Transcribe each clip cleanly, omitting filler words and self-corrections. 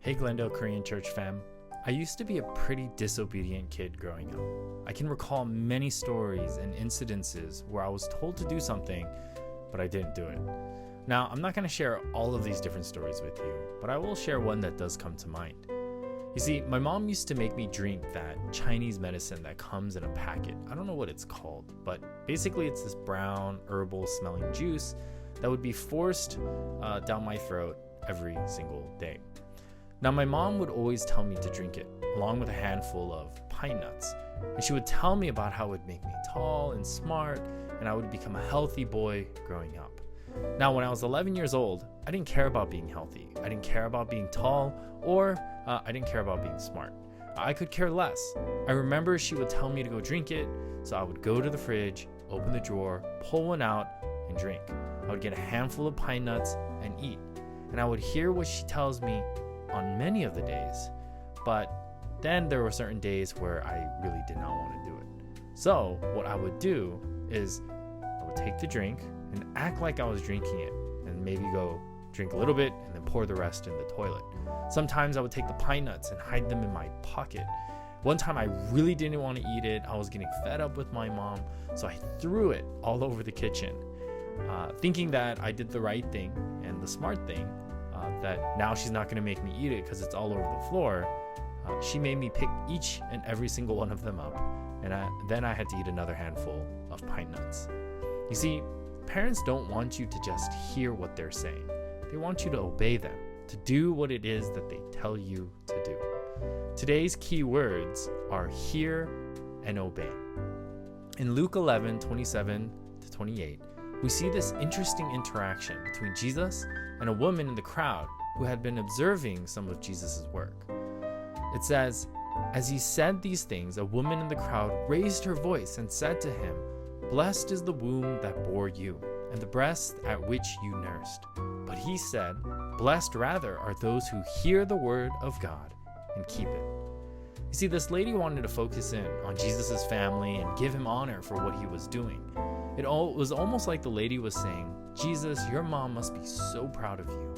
Hey Glendale Korean Church fam. I used to be a pretty disobedient kid growing up. I can recall many stories and incidences where I was told to do something, but I didn't do it. Now, I'm not going to share all of these different stories with you, but I will share one that does come to mind. You see, my mom used to make me drink that Chinese medicine that comes in a packet. I don't know what it's called, but basically it's this brown, herbal smelling juice that would be forced down my throat every single day. Now, my mom would always tell me to drink it, along with a handful of pine nuts. And she would tell me about how it would make me tall and smart, and I would become a healthy boy growing up. Now, when I was 11 years old, I didn't care about being healthy. I didn't care about being tall, or I didn't care about being smart. I could care less. I remember she would tell me to go drink it, so I would go to the fridge, open the drawer, pull one out, and drink. I would get a handful of pine nuts and eat. And I would hear what she tells me on many of the days, but then there were certain days where I really did not want to do it. So what I would do is I would take the drink and act like I was drinking it, and maybe go drink a little bit and then pour the rest in the toilet. Sometimes I would take the pine nuts and hide them in my pocket. One time I really didn't want to eat it. I was getting fed up with my mom, so I threw it all over the kitchen, thinking that I did the right thing and the smart thing, that now she's not going to make me eat it because it's all over the floor. She made me pick each and every single one of them up, and then I had to eat another handful of pine nuts. You see, parents don't want you to just hear what they're saying. They want you to obey them, to do what it is that they tell you to do. Today's key words are hear and obey. In Luke 11:27-28, we see this interesting interaction between Jesus and a woman in the crowd who had been observing some of Jesus' work. It says, "As he said these things, a woman in the crowd raised her voice and said to him, 'Blessed is the womb that bore you, and the breast at which you nursed.' But he said, 'Blessed rather are those who hear the word of God and keep it.'" You see, this lady wanted to focus in on Jesus' family and give him honor for what he was doing. It was almost like the lady was saying, "Jesus, your mom must be so proud of you."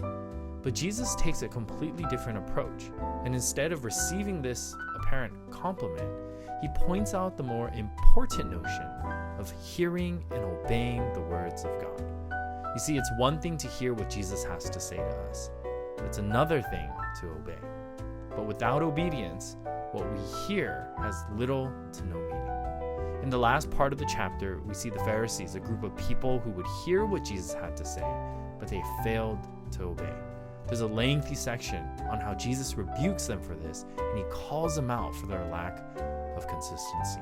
But Jesus takes a completely different approach, and instead of receiving this apparent compliment, he points out the more important notion of hearing and obeying the words of God. You see, it's one thing to hear what Jesus has to say to us. It's another thing to obey. But without obedience, what we hear has little to no meaning. In the last part of the chapter, we see the Pharisees, a group of people who would hear what Jesus had to say, but they failed to obey. There's a lengthy section on how Jesus rebukes them for this, and he calls them out for their lack of consistency.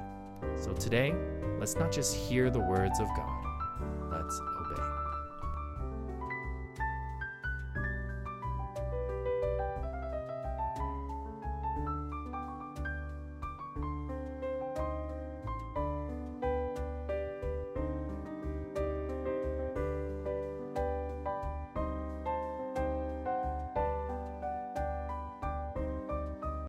So today, let's not just hear the words of God,